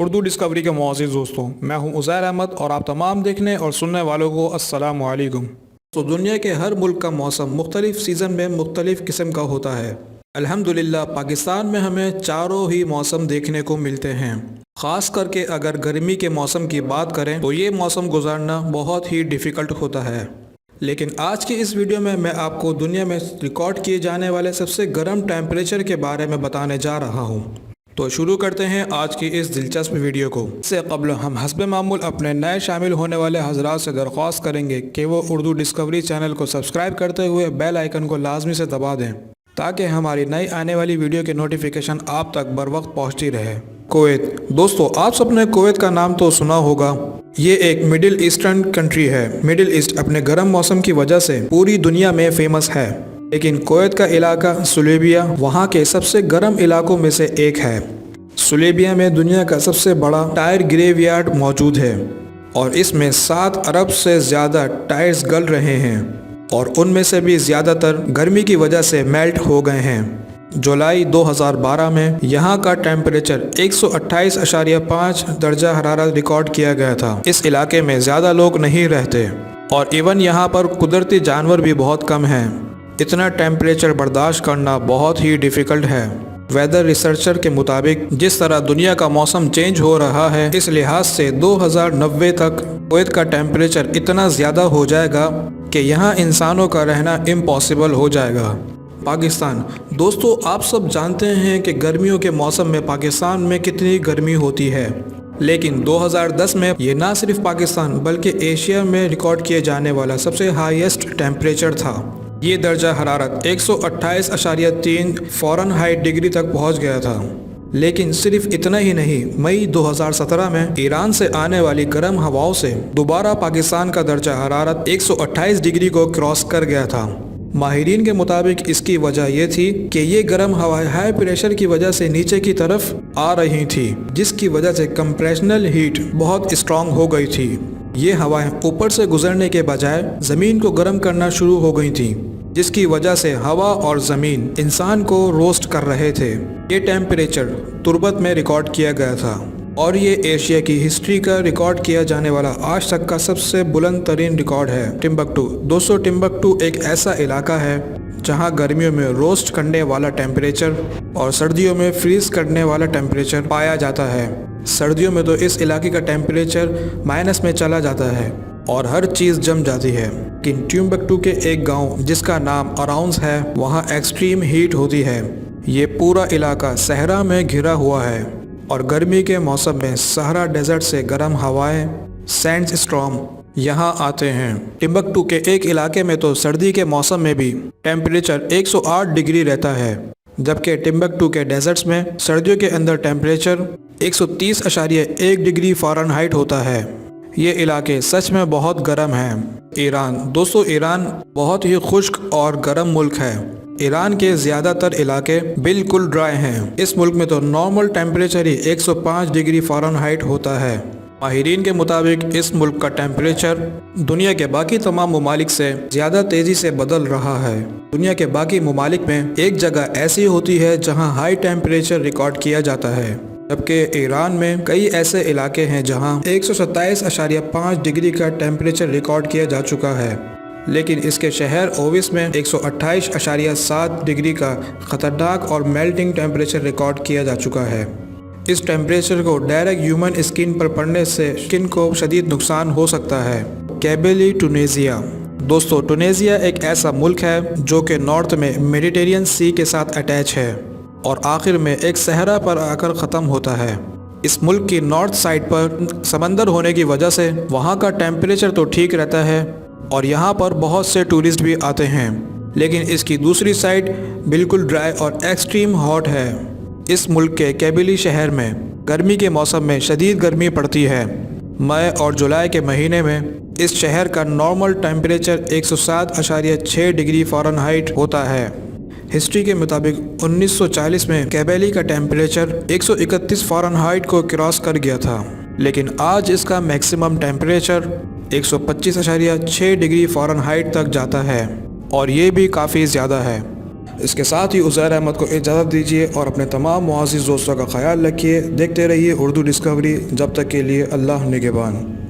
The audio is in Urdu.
اردو ڈسکوری کے معزز دوستوں، میں ہوں عزیر احمد اور آپ تمام دیکھنے اور سننے والوں کو السلام علیکم۔ تو دنیا کے ہر ملک کا موسم مختلف سیزن میں مختلف قسم کا ہوتا ہے۔ الحمدللہ پاکستان میں ہمیں چاروں ہی موسم دیکھنے کو ملتے ہیں۔ خاص کر کے اگر گرمی کے موسم کی بات کریں تو یہ موسم گزارنا بہت ہی ڈیفیکلٹ ہوتا ہے۔ لیکن آج کی اس ویڈیو میں آپ کو دنیا میں ریکارڈ کیے جانے والے سب سے گرم ٹیمپریچر کے بارے میں بتانے جا رہا ہوں۔ تو شروع کرتے ہیں آج کی اس دلچسپ ویڈیو کو۔ اس سے قبل ہم حسب معمول اپنے نئے شامل ہونے والے حضرات سے درخواست کریں گے کہ وہ اردو ڈسکوری چینل کو سبسکرائب کرتے ہوئے بیل آئیکن کو لازمی سے دبا دیں تاکہ ہماری نئی آنے والی ویڈیو کی نوٹیفیکیشن آپ تک بر وقت پہنچتی رہے۔ کویت۔ دوستو، آپ سب نے کویت کا نام تو سنا ہوگا۔ یہ ایک مڈل ایسٹرن کنٹری ہے۔ مڈل ایسٹ اپنے گرم موسم کی وجہ سے پوری دنیا میں فیمس ہے، لیکن کویت کا علاقہ سلیبیہ وہاں کے سب سے گرم علاقوں میں سے ایک ہے۔ سلیبیہ میں دنیا کا سب سے بڑا ٹائر گریو یارڈ موجود ہے اور اس میں 7 ارب سے زیادہ ٹائرز گل رہے ہیں اور ان میں سے بھی زیادہ تر گرمی کی وجہ سے میلٹ ہو گئے ہیں۔ جولائی 2012 میں یہاں کا ٹیمپریچر 128.5 درجہ حرارت ریکارڈ کیا گیا تھا۔ اس علاقے میں زیادہ لوگ نہیں رہتے اور ایون یہاں پر قدرتی جانور بھی بہت کم ہیں۔ اتنا ٹیمپریچر برداشت کرنا بہت ہی ڈیفیکلٹ ہے۔ ویدر ریسرچر کے مطابق جس طرح دنیا کا موسم چینج ہو رہا ہے، اس لحاظ سے 2090 تک کویت کا ٹیمپریچر اتنا زیادہ ہو جائے گا کہ یہاں انسانوں کا رہنا امپاسبل ہو جائے گا۔ پاکستان۔ دوستو، آپ سب جانتے ہیں کہ گرمیوں کے موسم میں پاکستان میں کتنی گرمی ہوتی ہے، لیکن 2010 میں یہ نہ صرف پاکستان بلکہ ایشیا میں ریکارڈ کیے جانے والا سب سے ہائیسٹ ٹیمپریچر تھا۔ یہ درجہ حرارت 128.3 فارنہائٹ ڈگری تک پہنچ گیا تھا۔ لیکن صرف اتنا ہی نہیں، مئی 2017 میں ایران سے آنے والی گرم ہواؤں سے دوبارہ پاکستان کا درجہ حرارت 128 ڈگری کو کراس کر گیا تھا۔ ماہرین کے مطابق اس کی وجہ یہ تھی کہ یہ گرم ہوائیں ہائی پریشر کی وجہ سے نیچے کی طرف آ رہی تھی، جس کی وجہ سے کمپریشنل ہیٹ بہت اسٹرانگ ہو گئی تھی۔ یہ ہوائیں اوپر سے گزرنے کے بجائے زمین کو گرم کرنا شروع ہو گئی تھیں، جس کی وجہ سے ہوا اور زمین انسان کو روسٹ کر رہے تھے۔ یہ ٹیمپریچر تربت میں ریکارڈ کیا گیا تھا اور یہ ایشیا کی ہسٹری کا ریکارڈ کیا جانے والا آج تک کا سب سے بلند ترین ریکارڈ ہے۔ ٹمبکٹو۔ دوستو، ٹمبکٹو ایک ایسا علاقہ ہے جہاں گرمیوں میں روسٹ کرنے والا ٹیمپریچر اور سردیوں میں فریز کرنے والا ٹیمپریچر پایا جاتا ہے۔ سردیوں میں تو اس علاقے کا ٹیمپریچر مائنس میں چلا جاتا ہے اور ہر چیز جم جاتی ہے، لیکن ٹمبکٹو کے ایک گاؤں جس کا نام اراؤنز ہے، وہاں ایکسٹریم ہیٹ ہوتی ہے۔ یہ پورا علاقہ صحرا میں گھرا ہوا ہے اور گرمی کے موسم میں صحرا ڈیزرٹ سے گرم ہوائیں سینڈ اسٹارم یہاں آتے ہیں۔ ٹمبکٹو کے ایک علاقے میں تو سردی کے موسم میں بھی ٹیمپریچر 108 ڈگری رہتا ہے، جبکہ ٹمبکٹو کے ڈیزرٹس میں سردیوں کے اندر ٹیمپریچر 130.1 ڈگری فارنہائٹ ہوتا ہے۔ یہ علاقے سچ میں بہت گرم ہیں۔ ایران۔ دوستو، ایران بہت ہی خشک اور گرم ملک ہے۔ ایران کے زیادہ تر علاقے بالکل ڈرائی ہیں۔ اس ملک میں تو نارمل ٹیمپریچر ہی 105 ڈگری فارنہائٹ ہوتا ہے۔ ماہرین کے مطابق اس ملک کا ٹیمپریچر دنیا کے باقی تمام ممالک سے زیادہ تیزی سے بدل رہا ہے۔ دنیا کے باقی ممالک میں ایک جگہ ایسی ہوتی ہے جہاں ہائی ٹیمپریچر ریکارڈ کیا جاتا ہے، جبکہ ایران میں کئی ایسے علاقے ہیں جہاں 127.5 ڈگری کا ٹیمپریچر ریکارڈ کیا جا چکا ہے، لیکن اس کے شہر اویس میں 128.7 ڈگری کا خطرناک اور میلٹنگ ٹیمپریچر ریکارڈ کیا جا چکا ہے۔ اس ٹیمپریچر کو ڈائریکٹ ہیومن اسکن پر پڑنے سے اسکن کو شدید نقصان ہو سکتا ہے۔ کیبلی، ٹونیزیا۔ دوستو، ٹونیزیا ایک ایسا ملک ہے جو کہ نارتھ میں میڈیٹرینین سی کے ساتھ اٹیچ ہے اور آخر میں ایک صحرا پر آ کر ختم ہوتا ہے۔ اس ملک کی نارتھ سائڈ پر سمندر ہونے کی وجہ سے وہاں کا ٹیمپریچر تو ٹھیک رہتا ہے اور یہاں پر بہت سے ٹورسٹ بھی آتے ہیں، لیکن اس کی دوسری سائڈ بالکل ڈرائی اور ایکسٹریم ہاٹ ہے۔ اس ملک کے کیبلی شہر میں گرمی کے موسم میں شدید گرمی پڑتی ہے۔ مئی اور جولائی کے مہینے میں اس شہر کا نارمل ٹیمپریچر 107.6 ڈگری فارنہائٹ ہوتا ہے۔ ہسٹری کے مطابق 1940 میں کیبلی کا ٹیمپریچر 131 فارنہائٹ کو کراس کر گیا تھا، لیکن آج اس کا میکسیمم ٹیمپریچر 125.6 ڈگری فارنہائٹ تک جاتا ہے اور یہ بھی کافی زیادہ ہے۔ اس کے ساتھ ہی عزیر احمد کو اجازت دیجیے اور اپنے تمام معزز دوستوں کا خیال رکھیے۔ دیکھتے رہیے اردو ڈسکوری، جب تک کے لیے اللہ نگہبان۔